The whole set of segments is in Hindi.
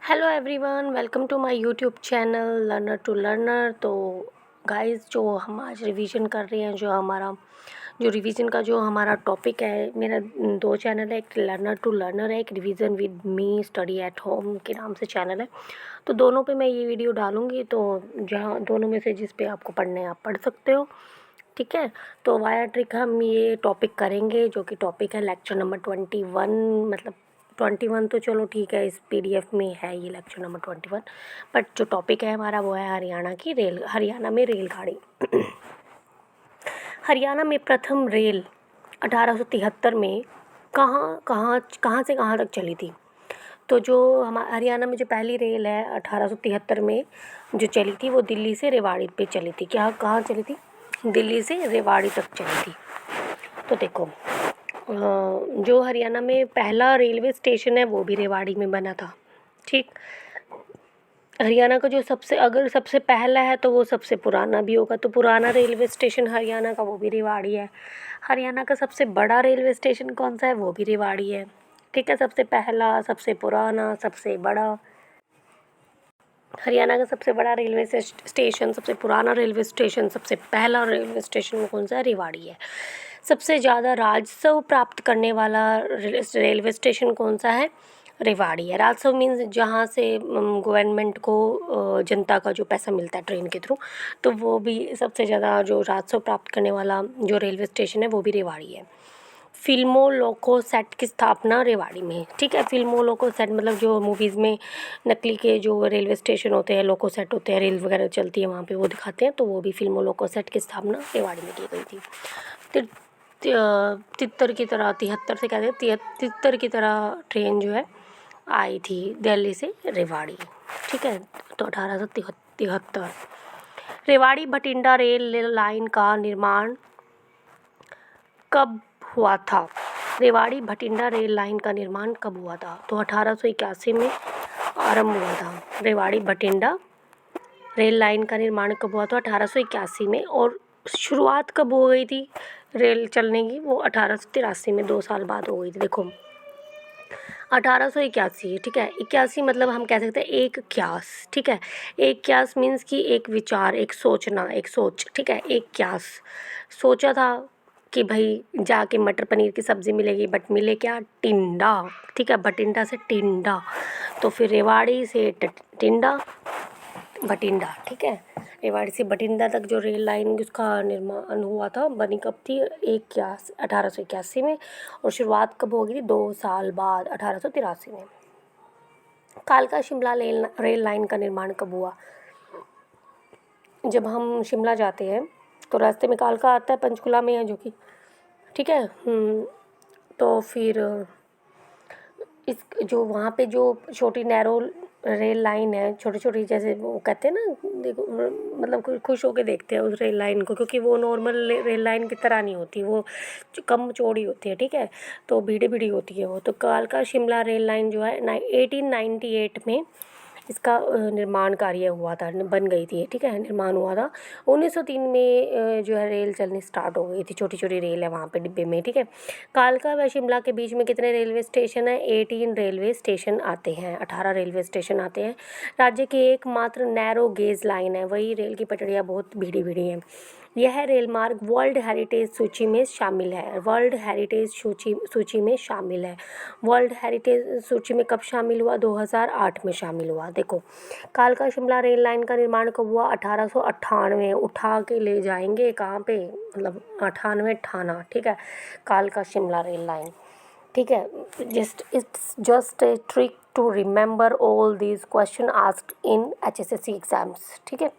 Hello everyone, welcome to my YouTube channel learner to learner. तो गाइस, जो हम आज रिवीजन कर रहे हैं, जो रिवीजन का जो हमारा टॉपिक है, मेरा दो चैनल है, एक लर्नर टू लर्नर है, एक revision with me study at home के नाम से चैनल है। तो दोनों पे मैं ये वीडियो डालूँगी, तो जहाँ दोनों में से जिस पे आपको पढ़ना है आप पढ़ सकते हो, ठीक है। तो वाया ट्रिक हम ये टॉपिक करेंगे, जो कि टॉपिक है लेक्चर नंबर 21। मतलब 21 तो चलो ठीक है, इस पीडीएफ में है ये लेक्चर नंबर 21, बट जो टॉपिक है हमारा वो है हरियाणा में रेलगाड़ी। हरियाणा में प्रथम रेल 1873 में कहाँ कहाँ कहाँ से कहाँ तक चली थी। तो जो हरियाणा में जो पहली रेल है 1873 में जो चली थी, वो दिल्ली से रेवाड़ी पे चली थी। क्या कहाँ चली थी? दिल्ली से रेवाड़ी तक चली थी। तो देखो, जो हरियाणा में पहला रेलवे स्टेशन है वो भी रेवाड़ी में बना था, ठीक। हरियाणा का जो सबसे पहला है तो वो सबसे पुराना भी होगा, तो पुराना रेलवे स्टेशन हरियाणा का वो भी रेवाड़ी है। हरियाणा का सबसे बड़ा रेलवे स्टेशन कौन सा है? वो भी रेवाड़ी है, ठीक है। सबसे पहला, सबसे पुराना, सबसे बड़ा। हरियाणा का सबसे बड़ा रेलवे स्टेशन, सबसे पुराना रेलवे स्टेशन, सबसे पहला रेलवे स्टेशन वो कौन सा है? रेवाड़ी है। सबसे ज़्यादा राजस्व प्राप्त करने वाला रेलवे स्टेशन कौन सा है? रेवाड़ी है। राजस्व मीन्स जहाँ से गवर्नमेंट को जनता का जो पैसा मिलता है ट्रेन के थ्रू, तो वो भी सबसे ज़्यादा जो राजस्व प्राप्त करने वाला जो रेलवे स्टेशन है वो भी रेवाड़ी है। फिल्मों लोको सेट की स्थापना रेवाड़ी में है, ठीक है। फिल्मों लोको सेट मतलब जो मूवीज़ में नकली के जो रेलवे स्टेशन होते हैं, लोको सेट होते हैं, रेल वगैरह चलती है वहाँ पे वो दिखाते हैं, तो वो भी फिल्मों लोको सेट की स्थापना रेवाड़ी में की गई थी। तिहत्तर की तरह, 73 से कहते हैं, 73 की तरह ट्रेन जो है आई थी दिल्ली से रेवाड़ी, ठीक है। तो 1873 रेवाड़ी भटिंडा रेल लाइन का निर्माण कब हुआ था? रेवाड़ी भटिंडा रेल लाइन का निर्माण कब हुआ था? तो 1881 में आरंभ हुआ था। रेवाड़ी भटिंडा रेल लाइन का निर्माण कब हुआ था? 1881 में। और शुरुआत कब हो गई थी रेल चलने की? वो 1883 में, 2 साल बाद हो गई थी। देखो, 1881, ठीक है। 81 मतलब हम कह सकते हैं एक क्यास, ठीक है। एक क्यास मीन्स कि एक विचार, एक सोचना, एक सोच, ठीक है। एक क्यास सोचा था कि भाई जाके मटर पनीर की सब्ज़ी मिलेगी, बट मिले क्या? टिंडा, ठीक है। भटिंडा से टिंडा, तो फिर रेवाड़ी से टिंडा भटिंडा, ठीक है। रेवाड़ी से भटिंडा तक जो रेल लाइन उसका निर्माण हुआ था, बनी कब थी? 1881 में। और शुरुआत कब होगी थी? 2 साल बाद, 1883 में। कालका शिमला रेल लाइन का निर्माण कब हुआ? जब हम शिमला जाते हैं तो रास्ते में कालका आता है, पंचकुला में है जो कि, ठीक है। तो फिर इस जो वहाँ पे जो छोटी नैरो रेल लाइन है, छोटी छोटी, जैसे वो कहते हैं ना, देखो मतलब खुश होके देखते हैं उस रेल लाइन को, क्योंकि वो नॉर्मल रेल लाइन की तरह नहीं होती, वो कम चौड़ी होती है, ठीक है। तो भीड़ी भीड़ी होती है वो। तो कालका शिमला रेल लाइन जो है 1898 में इसका निर्माण कार्य हुआ था, बन गई थी, ठीक है, निर्माण हुआ था। 1903 में जो है रेल चलनी स्टार्ट हो गई थी। छोटी छोटी रेल है वहाँ पे डिब्बे में, ठीक है। कालका व शिमला के बीच में कितने रेलवे स्टेशन हैं? 18 रेलवे स्टेशन आते हैं, 18 रेलवे स्टेशन आते हैं। राज्य की एकमात्र नैरो गेज लाइन है, वही रेल की पटरियाँ बहुत भीड़ी भीड़ी हैं। यह रेल मार्ग वर्ल्ड हेरिटेज सूची में शामिल है। वर्ल्ड हेरिटेज सूची में शामिल है। वर्ल्ड हेरिटेज सूची में कब शामिल हुआ? 2008 में शामिल हुआ। देखो, कालका शिमला रेल लाइन का निर्माण कब हुआ? 1898। उठा के ले जाएंगे कहाँ पे? मतलब 98 ठाना, ठीक है। कालका शिमला रेल लाइन, ठीक है। It's just a trick to remember all these questions asked in HSSC exams, ठीक है।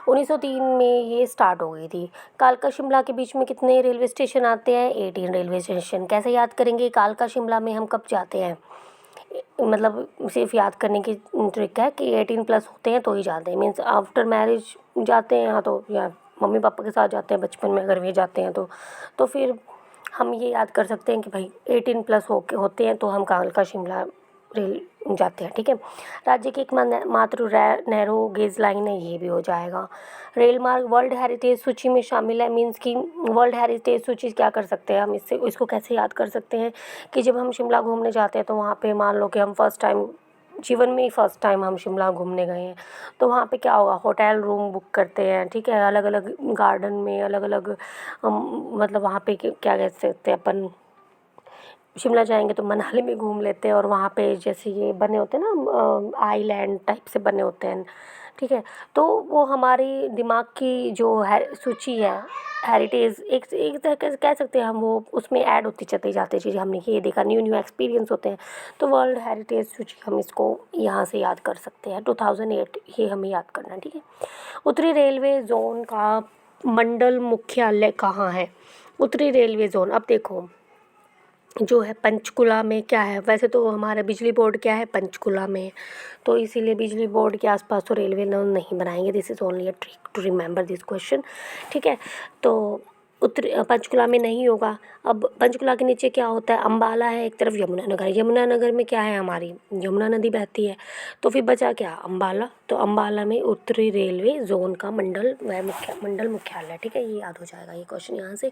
1903 में ये स्टार्ट हो गई थी। कालका शिमला के बीच में कितने रेलवे स्टेशन आते हैं? 18 रेलवे स्टेशन। कैसे याद करेंगे? कालका शिमला में हम कब जाते हैं? मतलब सिर्फ याद करने की ट्रिक है कि 18 प्लस होते हैं तो ही जाते हैं, मीन्स आफ्टर मैरिज जाते हैं, या तो या मम्मी पापा के साथ जाते हैं बचपन में, अगर वे जाते हैं तो फिर हम ये याद कर सकते हैं कि भाई 18 प्लस होते हैं तो हम कालका शिमला रेल जाते हैं, ठीक है। राज्य की एक मात्र नैरो गेज लाइन है, ये भी हो जाएगा। रेल मार्ग वर्ल्ड हेरिटेज सूची में शामिल है, मीन्स कि वर्ल्ड हेरिटेज सूची क्या कर सकते हैं हम, इसको कैसे याद कर सकते हैं कि जब हम शिमला घूमने जाते हैं तो वहाँ पे मान लो कि हम फर्स्ट टाइम जीवन में ही फर्स्ट टाइम हम शिमला घूमने गए हैं। तो वहाँ पे क्या होगा, होटल रूम बुक करते हैं, ठीक है, अलग अलग गार्डन में अलग अलग मतलब वहाँ पे क्या कह सकते हैं अपन, शिमला जाएंगे तो मनाली में घूम लेते हैं, और वहाँ पे जैसे ये बने होते हैं ना आइलैंड टाइप से बने होते हैं, ठीक है। तो वो हमारी दिमाग की जो है सूची है, हेरिटेज एक एक तरह के कह सकते हैं हम, वो उसमें ऐड होती चली जाती है चीज़ें, हमने ये देखा, न्यू न्यू एक्सपीरियंस होते हैं। तो वर्ल्ड हेरिटेज सूची हम इसको यहाँ से याद कर सकते हैं, 2008 ये हमें याद करना है, ठीक है। उत्तरी रेलवे जोन का मंडल मुख्यालय कहाँ है? उत्तरी रेलवे जोन, अब देखो जो है पंचकुला में क्या है, वैसे तो हमारा बिजली बोर्ड क्या है, पंचकुला में है, तो इसीलिए बिजली बोर्ड के आसपास तो रेलवे लाइन नहीं बनाएंगे। This is only a trick to remember this question, ठीक है। तो पंचकुला में नहीं होगा। अब पंचकुला के नीचे क्या होता है, अम्बाला है, एक तरफ यमुनानगर है। यमुनानगर में क्या है, हमारी यमुना नदी बहती है। तो फिर बचा क्या, अम्बाला। तो अम्बाला में उत्तरी रेलवे जोन का मंडल मंडल मुख्यालय, ठीक है, ये याद हो जाएगा ये क्वेश्चन यहाँ से।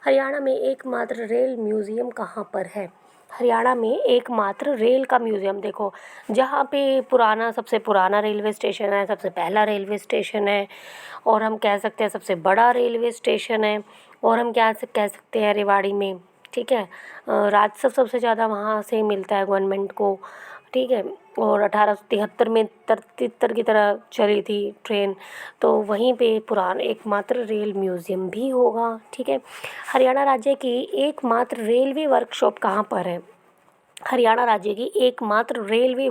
हरियाणा में एकमात्र रेल म्यूज़ियम कहाँ पर है? हरियाणा में एकमात्र रेल का म्यूज़ियम, देखो जहाँ पे पुराना, सबसे पुराना रेलवे स्टेशन है, सबसे पहला रेलवे स्टेशन है, और हम कह सकते हैं सबसे बड़ा रेलवे स्टेशन है, और हम क्या कह सकते हैं रेवाड़ी में, ठीक है, राजस्व सबसे ज़्यादा वहाँ से मिलता है गवर्नमेंट को, ठीक है। और 1873 में तिहत्तर की तरह चली थी ट्रेन, तो वहीं पे पुराना एकमात्र रेल म्यूज़ियम भी होगा, ठीक है। हरियाणा राज्य की एकमात्र रेलवे वर्कशॉप कहाँ पर है? हरियाणा राज्य की एकमात्र रेलवे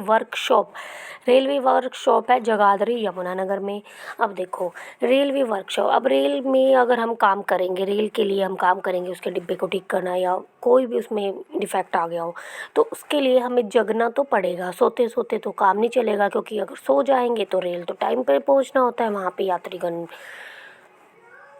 वर्कशॉप है जगाधरी यमुनानगर में। अब देखो रेलवे वर्कशॉप, अब रेल में अगर हम काम करेंगे, रेल के लिए हम काम करेंगे, उसके डिब्बे को ठीक करना या कोई भी उसमें डिफेक्ट आ गया हो, तो उसके लिए हमें जगना तो पड़ेगा। सोते सोते तो काम नहीं चलेगा, क्योंकि अगर सो जाएंगे तो रेल तो टाइम पर पहुंचना होता है, वहाँ पे यात्रीगण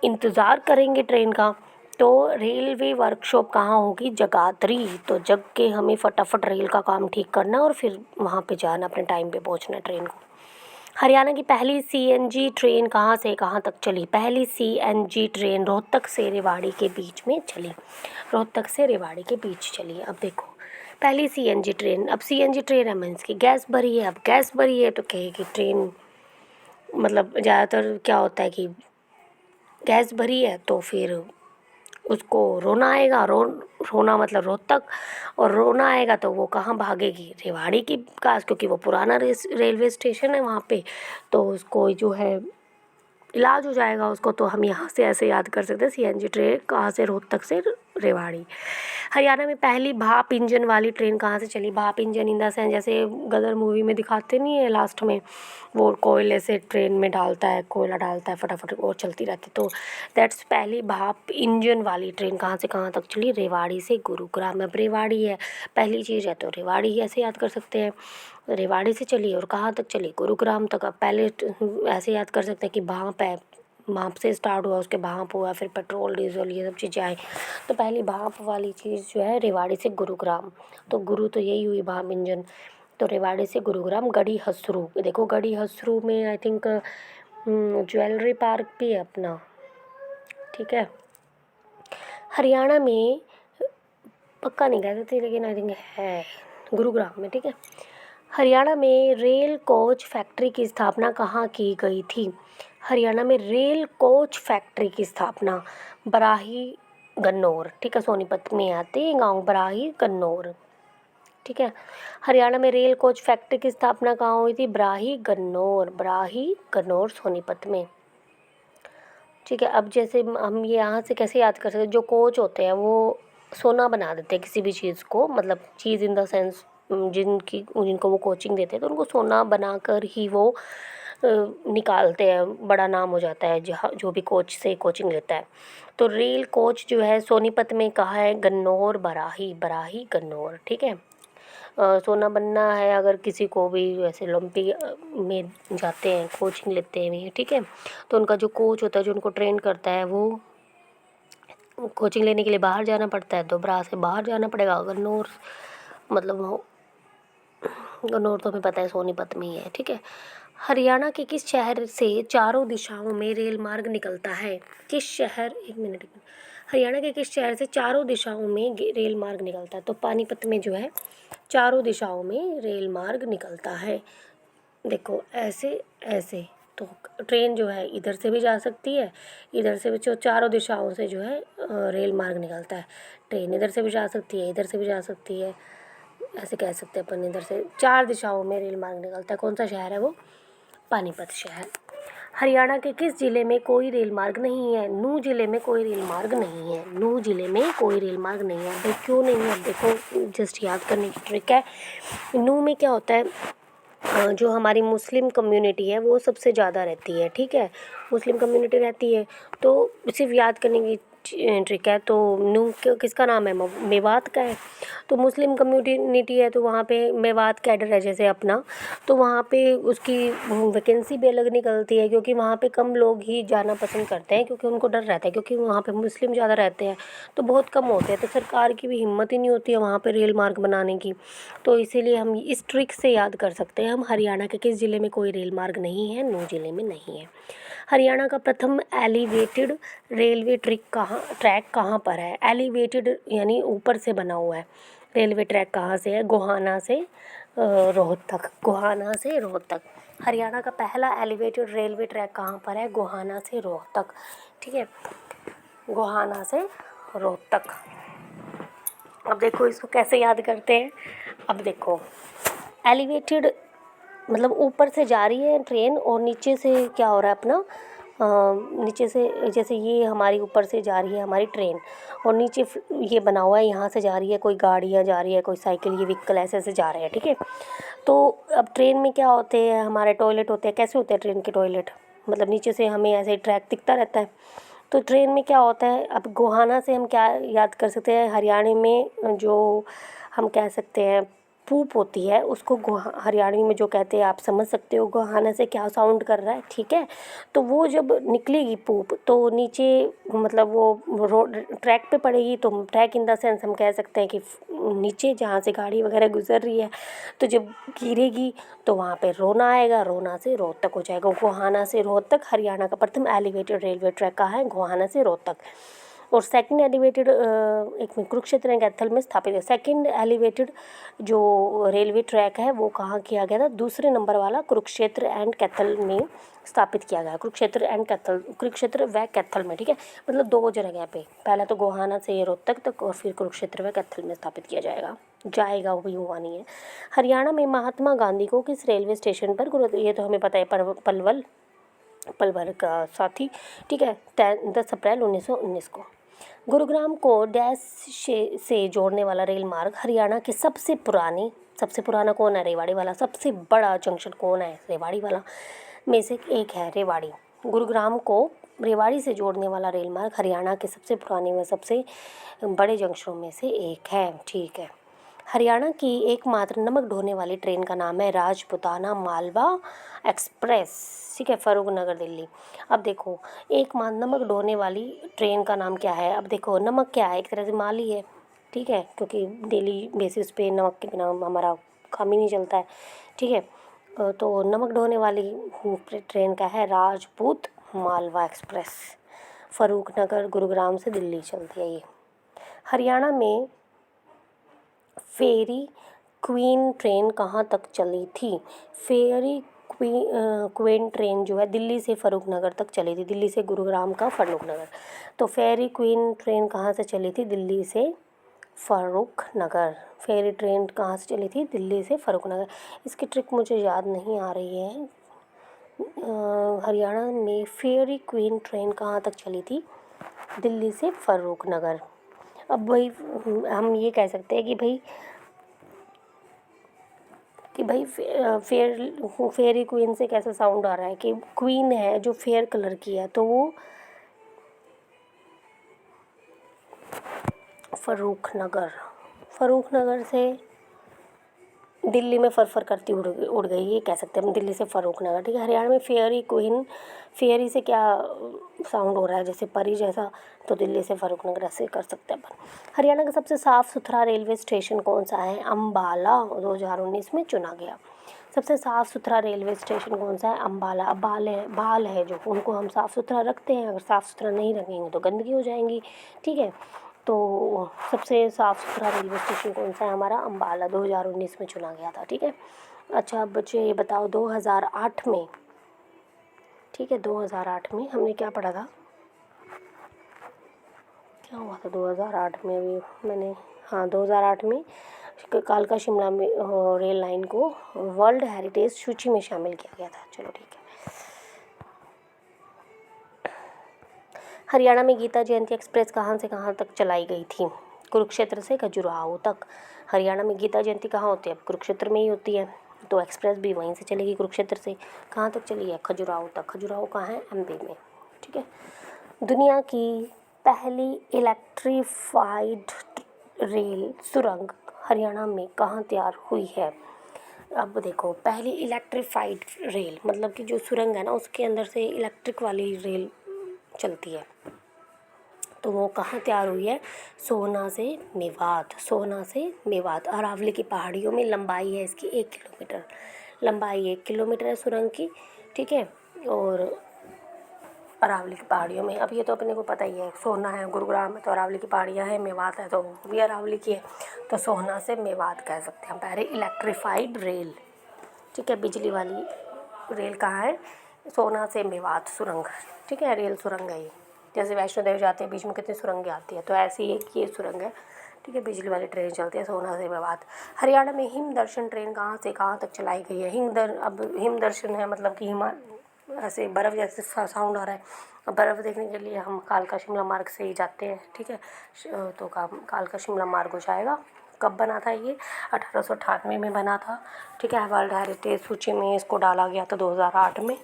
इंतज़ार करेंगे ट्रेन का। तो रेलवे वर्कशॉप कहाँ होगी, जगाधरी। तो जग के हमें फटाफट रेल का काम ठीक करना और फिर वहाँ पे जाना, अपने टाइम पे पहुँचना ट्रेन को। हरियाणा की पहली सीएनजी ट्रेन कहाँ से कहाँ तक चली? पहली सीएनजी ट्रेन रोहतक से रेवाड़ी के बीच में चली, रोहतक से रेवाड़ी के बीच चली। अब देखो पहली सीएनजी ट्रेन, अब सीएनजी ट्रेन है मीन्स की गैस भरी है। अब गैस भरी है तो कहेगी ट्रेन, मतलब ज़्यादातर क्या होता है कि गैस भरी है तो फिर उसको रोना आएगा, रोना मतलब रोहतक, और रोना आएगा तो वो कहाँ भागेगी, रेवाड़ी के पास, क्योंकि वो पुराना रेलवे स्टेशन है वहाँ पे, तो उसको जो है इलाज हो जाएगा उसको। तो हम यहाँ से ऐसे याद कर सकते हैं सीएनजी ट्रेन कहाँ से, रोहतक से रेवाड़ी। हरियाणा में पहली भाप इंजन वाली ट्रेन कहाँ से चली? भाप इंजन इन द सेंस जैसे गदर मूवी में दिखाते नहीं है लास्ट में, वो कोयले से ट्रेन में डालता है, कोयला डालता है फटाफट और चलती रहती, तो दैट्स पहली भाप इंजन वाली ट्रेन कहाँ से कहाँ तक चली? रेवाड़ी से गुरुग्राम। अब रेवाड़ी है पहली चीज़ है तो रेवाड़ी ही ऐसे याद कर सकते हैं, रेवाड़ी से चली और कहाँ तक चली? गुरुग्राम तक। अब पहले ऐसे याद कर सकते हैं कि भाप है, भाप से स्टार्ट हुआ, उसके भाप हुआ, फिर पेट्रोल डीजल ये सब चीज़ें आई, तो पहली भाप वाली चीज़ जो है रेवाड़ी से गुरुग्राम। तो गुरु तो यही हुई भाप इंजन, तो रेवाड़ी से गुरुग्राम। गढ़ी हसरू, देखो गढ़ी हसरू में आई थिंक ज्वेलरी पार्क भी है अपना, ठीक है। हरियाणा में पक्का नहीं कह सकती लेकिन आई थिंक है गुरुग्राम में, ठीक है। हरियाणा में रेल कोच फैक्ट्री की स्थापना कहाँ की गई थी? हरियाणा में रेल कोच फैक्ट्री की स्थापना बराही गन्नौर, ठीक है, सोनीपत में आते हैं गांव बराही गन्नौर, ठीक है। हरियाणा में रेल कोच फैक्ट्री की स्थापना कहाँ हुई थी? बराही गन्नौर सोनीपत में, ठीक है। अब जैसे हम ये यहाँ से कैसे याद कर सकते हैं, जो कोच होते हैं वो सोना बना देते हैं किसी भी चीज़ को, मतलब चीज़ इन द सेंस जिनको वो कोचिंग देते हैं तो उनको सोना बनाकर ही वो निकालते हैं, बड़ा नाम हो जाता है जहाँ जो भी कोच से कोचिंग लेता है। तो रेल कोच जो है सोनीपत में कहाँ है? गन्नौर बराही गन्नौर, ठीक है। सोना बनना है अगर किसी को भी, वैसे ओलंपिक में जाते हैं कोचिंग लेते हैं, ठीक है, तो उनका जो कोच होता है जो उनको ट्रेन करता है वो कोचिंग लेने के लिए बाहर जाना पड़ता है, तो बरा से बाहर जाना पड़ेगा, गन्नौर मतलब गन्नौर तो हमें पता है सोनीपत में ही है, ठीक है। हरियाणा के किस शहर से चारों दिशाओं में रेल मार्ग निकलता है? किस शहर, एक मिनट, हरियाणा के किस शहर से चारों दिशाओं में रेल मार्ग निकलता है? तो पानीपत में जो है चारों दिशाओं में रेल मार्ग निकलता है। देखो ऐसे ऐसे, तो ट्रेन जो है इधर से भी जा सकती है, इधर से भी, जो चारों दिशाओं से जो है रेल मार्ग निकलता है। ट्रेन इधर से भी जा सकती है, इधर से भी जा सकती है, ऐसे कह सकते हैं अपन, इधर से 4 दिशाओं में रेल मार्ग निकलता है। कौन सा शहर है वो? पानीपत शहर। हरियाणा के किस जिले में कोई रेल मार्ग नहीं है? नूह जिले में कोई रेल मार्ग नहीं है। नूह जिले में कोई रेल मार्ग नहीं है। भाई क्यों नहीं है? अब देखो, जस्ट याद करने की ट्रिक है। नूह में क्या होता है, जो हमारी मुस्लिम कम्युनिटी है वो सबसे ज़्यादा रहती है, ठीक है, मुस्लिम कम्युनिटी रहती है। तो सिर्फ याद करने की ट्रिक है। तो नूह किसका नाम है? मेवात का है। तो मुस्लिम कम्युनिटी है, तो वहाँ पे मेवात कैडर है जैसे अपना, तो वहाँ पे उसकी वैकेंसी भी अलग निकलती है, क्योंकि वहाँ पे कम लोग ही जाना पसंद करते हैं, क्योंकि उनको डर रहता है, क्योंकि वहाँ पे मुस्लिम ज़्यादा रहते हैं, तो बहुत कम होते हैं। तो सरकार की भी हिम्मत ही नहीं होती है वहाँ पे रेल मार्ग बनाने की। तो इसीलिए हम इस ट्रिक से याद कर सकते हैं हम, हरियाणा के किस ज़िले में कोई रेल मार्ग नहीं है? नूह ज़िले में नहीं है। हरियाणा का प्रथम एलिवेटेड रेलवे ट्रैक कहाँ पर है? एलिवेटेड यानी ऊपर से बना हुआ है। रेलवे ट्रैक कहाँ से है? गोहाना से रोहतक। गोहाना से रोहतक। हरियाणा का पहला एलिवेटेड रेलवे ट्रैक कहाँ पर है? गोहाना से रोहतक, ठीक है, गोहाना से रोहतक। अब देखो इसको कैसे याद करते हैं। अब देखो, एलिवेटेड मतलब ऊपर से जा रही है ट्रेन, और नीचे से क्या हो रहा है अपना, नीचे से, जैसे ये हमारी ऊपर से जा रही है हमारी ट्रेन, और नीचे ये बना हुआ है, यहाँ से जा रही है कोई गाड़ियाँ जा रही है, कोई साइकिल, ये व्हीकल ऐसे ऐसे जा रहे हैं, ठीक है। तो अब ट्रेन में क्या होते हैं, हमारे टॉयलेट होते हैं। कैसे होते हैं ट्रेन के टॉयलेट? मतलब नीचे से हमें ऐसे ट्रैक दिखता रहता है। तो ट्रेन में क्या होता है, अब गोहाना से हम क्या याद कर सकते हैं, हरियाणा में जो हम कह सकते हैं पूप होती है, उसको हरियाणवी में जो कहते हैं, आप समझ सकते हो गोहाना से क्या साउंड कर रहा है, ठीक है। तो वो जब निकलेगी पूप, तो नीचे मतलब वो रोड ट्रैक पे पड़ेगी, तो ट्रैक इन द सेंस हम कह सकते हैं कि नीचे जहाँ से गाड़ी वगैरह गुजर रही है, तो जब गिरेगी तो वहाँ पे रोना आएगा, रोना से रोहतक हो जाएगा। गोहाना से रोहतक हरियाणा का प्रथम एलिवेटेड रेलवे ट्रैक कहाँ है? गोहाना से रोहतक। और सेकंड एलिवेटेड एक में कुरुक्षेत्र एंड कैथल में स्थापित है। सेकंड एलिवेटेड जो रेलवे ट्रैक है वो कहाँ किया गया था? दूसरे नंबर वाला कुरुक्षेत्र एंड कैथल में स्थापित किया गया। कुरुक्षेत्र व कैथल में, ठीक है, मतलब 2 जगह पे, पहला तो गोहाना से रोहतक तक, और फिर कुरुक्षेत्र व कैथल में स्थापित किया जाएगा, वो भी हुआ नहीं है। हरियाणा में महात्मा गांधी को किस रेलवे स्टेशन पर, ये तो हमें पता है, पलवल का साथी, ठीक है, 10 अप्रैल 1919 को। गुरुग्राम को डैश से जोड़ने वाला रेल मार्ग हरियाणा के सबसे पुराना कौन है? रेवाड़ी वाला। सबसे बड़ा जंक्शन कौन है? रेवाड़ी वाला में से एक है रेवाड़ी। गुरुग्राम को रेवाड़ी से जोड़ने वाला रेल मार्ग हरियाणा के सबसे पुराने व सबसे बड़े जंक्शनों में से एक है, ठीक है। हरियाणा की एकमात्र नमक ढोने वाली ट्रेन का नाम है राजपुताना मालवा एक्सप्रेस, ठीक है, फरूखनगर दिल्ली। अब देखो, एकमात्र नमक ढोने वाली ट्रेन का नाम क्या है? अब देखो, नमक क्या है? एक तरह से माल ही है, ठीक है, क्योंकि डेली बेसिस पे नमक के बिना हमारा काम ही नहीं चलता है, ठीक है। तो नमक ढोने वाली ट्रेन का है राजपूत मालवा एक्सप्रेस, फरूखनगर गुरुग्राम से दिल्ली चलती है ये। हरियाणा में फेरी क्वीन ट्रेन कहाँ तक चली थी? फेरी क्वीन ट्रेन जो है दिल्ली से फरूखनगर तक चली थी, दिल्ली से गुरुग्राम का फरूखनगर। तो फेरी क्वीन ट्रेन कहाँ से चली थी? दिल्ली से फरूखनगर। फेरी ट्रेन कहाँ से चली थी? दिल्ली से फरूखनगर। इसकी ट्रिक मुझे याद नहीं आ रही है। हरियाणा में फेरी क्वीन ट्रेन कहाँ तक चली थी? दिल्ली से फरूखनगर। अब भाई हम ये कह सकते हैं कि भाई फेरी क्वीन से कैसा साउंड आ रहा है, कि क्वीन है जो फेयर कलर की है, तो वो फरूखनगर से दिल्ली में फर करती उड़ गई, ये कह सकते हैं हम, दिल्ली से फरूखनगर, ठीक है। हरियाणा में फेयरी से क्या साउंड हो रहा है, जैसे परी जैसा, तो दिल्ली से फरूखनगर ऐसे कर सकते हैं अपन। हरियाणा का सबसे साफ़ सुथरा रेलवे स्टेशन कौन सा है? अम्बाला 2019 में चुना गया। सबसे साफ़ सुथरा रेलवे स्टेशन कौन सा है? अम्बाला। अब बाल है जो, उनको हम साफ़ सुथरा रखते हैं, अगर साफ़ सुथरा नहीं रखेंगे तो गंदगी हो जाएंगी, ठीक है। तो सबसे साफ़ सुथरा रेलवे स्टेशन कौन सा है हमारा? अम्बाला 2019 में चुना गया था। ठीक है। अच्छा अब बच्चे ये बताओ 2008 में, ठीक है, 2008 में हमने क्या पढ़ा था, क्या हुआ था 2008 में? अभी मैंने, हाँ 2008 में कालका शिमला में रेल लाइन को वर्ल्ड हेरिटेज सूची में शामिल किया गया था। चलो ठीक है। हरियाणा में गीता जयंती एक्सप्रेस कहाँ से कहाँ तक चलाई गई थी? कुरुक्षेत्र से खजुराहो तक। हरियाणा में गीता जयंती कहाँ होती है? अब कुरुक्षेत्र में ही होती है, तो एक्सप्रेस भी वहीं से चलेगी। कुरुक्षेत्र से कहाँ तक चली है? खजुराहो तक। खजुराहो कहाँ है? एमपी में। ठीक है। दुनिया की पहली इलेक्ट्रीफाइड रेल सुरंग हरियाणा में कहाँ तैयार हुई है? अब देखो, पहली इलेक्ट्रीफाइड रेल मतलब कि जो सुरंग है ना, उसके अंदर से इलेक्ट्रिक वाली रेल चलती है, तो वो कहाँ तैयार हुई है? सोहना से मेवात। सोहना से मेवात अरावली की पहाड़ियों में। लंबाई है इसकी 1 किलोमीटर। लंबाई 1 किलोमीटर है सुरंग की। ठीक है। और अरावली की पहाड़ियों में, अब ये तो अपने को पता ही है, सोहना है गुरुग्राम में तो अरावली की पहाड़ियाँ हैं, मेवात है तो वो भी अरावली की है, तो सोहना से मेवात कह सकते हैं। पहले इलेक्ट्रीफाइड रेल, ठीक है, बिजली वाली रेल कहाँ है? सोहना से मेवात सुरंग। ठीक है, रेल सुरंग है ये। जैसे वैष्णो देवी जाते हैं बीच में कितनी सुरंगें आती है, तो ऐसी एक ये सुरंग है। ठीक है, बिजली वाली ट्रेन चलती है सोहना से मेवात। हरियाणा में हिम दर्शन ट्रेन कहाँ से कहाँ तक चलाई गई है? अब हिम दर्शन है मतलब कि ऐसे बर्फ़ जैसे साउंड आ रहा है, अब बर्फ़ देखने के लिए हम कालका शिमला मार्ग से ही जाते हैं। ठीक है। तो कालका शिमला मार्ग हो जाएगा। कब बना था ये? 1898 में बना था। ठीक है। वर्ल्ड हेरिटेज सूची में इसको डाला गया था 2008 में।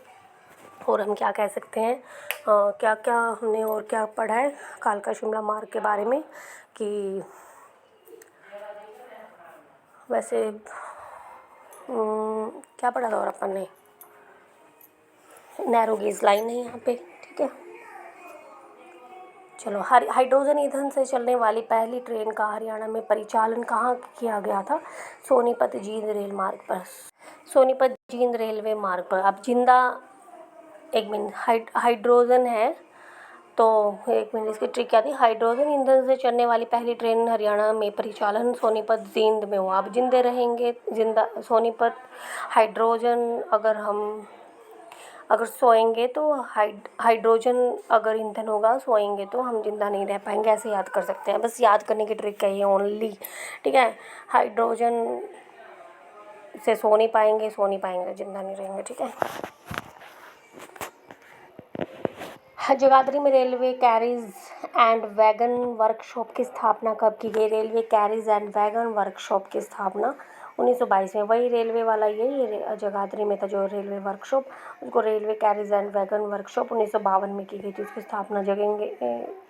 और हम क्या कह सकते हैं, क्या क्या हमने और क्या पढ़ा है कालका शिमला मार्ग के बारे में, कि वैसे क्या पढ़ा था और अपन ने? नैरो गेज लाइन है यहाँ पे। ठीक है। चलो, हाइड्रोजन ईंधन से चलने वाली पहली ट्रेन का हरियाणा में परिचालन कहाँ किया गया था? सोनीपत जींद रेल मार्ग पर। सोनीपत जींद रेलवे मार्ग पर। अब जिंदा, एक मिनट, हाइड्रोजन है तो एक मिनट, इसकी ट्रिक क्या थी? हाइड्रोजन ईंधन से चलने वाली पहली ट्रेन हरियाणा में परिचालन सोनीपत जींद में हुआ। अब जिंदे रहेंगे, जिंदा सोनीपत। हाइड्रोजन अगर सोएंगे तो हाइड्रोजन अगर ईंधन होगा, सोएंगे तो हम जिंदा नहीं रह पाएंगे, ऐसे याद कर सकते हैं। बस याद करने की ट्रिक है ये ओनली। ठीक है। हाइड्रोजन से सो नहीं पाएंगे, जिंदा नहीं रहेंगे। ठीक है। जगाधरी में railway carriage and wagon workshop की स्थापना कब की गई? Railway carriage and wagon workshop की स्थापना 1922 में। वही रेलवे वाला ये जगाधरी में था जो रेलवे वर्कशॉप, उसको railway carriage and wagon workshop 1952 में की गई थी। उसकी स्थापना जगेंगे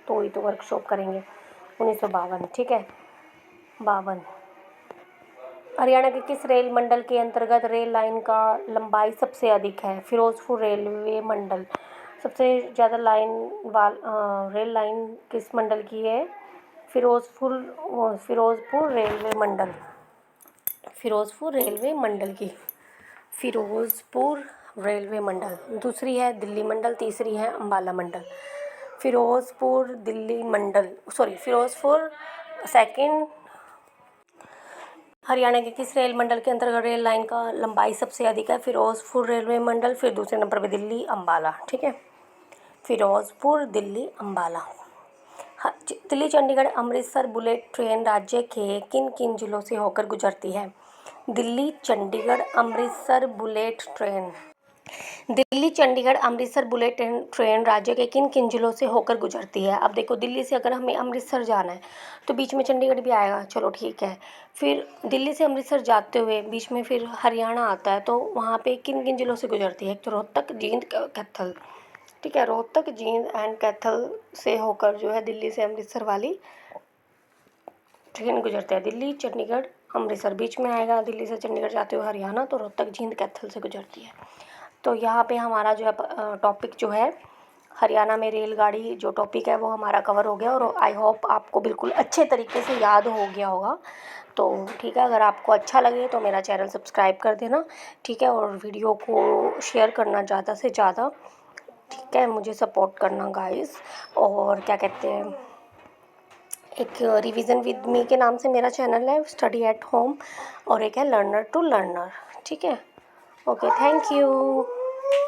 तो ही तो वर्कशॉप करेंगे। 1952। ठीक है, 52। हरियाणा के किस रेल मंडल के अंतर्गत रेल लाइन का लंबाई सबसे अधिक है? फिरोजपुर रेलवे मंडल। सबसे ज़्यादा रेल लाइन किस मंडल की है? फिरोजपुर रेलवे मंडल। फिरोजपुर रेलवे मंडल की। फिरोजपुर रेलवे मंडल। दूसरी है दिल्ली मंडल, तीसरी है अम्बाला मंडल। फिरोजपुर दिल्ली मंडल, सॉरी फिरोजपुर सेकंड। हरियाणा के किस रेल मंडल के अंतर्गत रेल लाइन का लंबाई सबसे अधिक है? फिरोजपुर रेलवे मंडल। फिर दूसरे नंबर पे दिल्ली अम्बाला। ठीक है, फिरोजपुर दिल्ली अम्बाला। दिल्ली चंडीगढ़ अमृतसर बुलेट ट्रेन राज्य के किन किन जिलों से होकर गुजरती है? Delhi Chandigarh Amritsar bullet train. Delhi Chandigarh Amritsar bullet train राज्य के किन किन जिलों से होकर गुजरती है? अब देखो, दिल्ली से अगर हमें अमृतसर जाना है तो बीच में चंडीगढ़ भी आएगा, चलो ठीक है। फिर दिल्ली से अमृतसर जाते हुए बीच में फिर हरियाणा आता है, तो वहाँ पे किन किन जिलों से गुजरती है? एक तो रोहतक, जींद, कैथल। ठीक है, रोहतक, जींद एंड कैथल से होकर जो है दिल्ली से अमृतसर वाली ट्रेन गुजरती है। दिल्ली चंडीगढ़ अमृतसर बीच में आएगा, दिल्ली से चंडीगढ़ जाते हुए हरियाणा, तो रोहतक, जींद, कैथल से गुजरती है। तो यहाँ पे हमारा जो है टॉपिक जो है हरियाणा में रेलगाड़ी जो टॉपिक है वो हमारा कवर हो गया, और आई होप आपको बिल्कुल अच्छे तरीके से याद हो गया होगा। तो ठीक है, अगर आपको अच्छा लगे तो मेरा चैनल सब्सक्राइब कर देना। ठीक है, और वीडियो को शेयर करना ज़्यादा से ज़्यादा। ठीक है, मुझे सपोर्ट करना गाइस। और क्या कहते हैं, एक रिवीजन विद मी के नाम से मेरा चैनल है, स्टडी एट होम, और एक है लर्नर टू लर्नर। ठीक है, ओके, थैंक यू।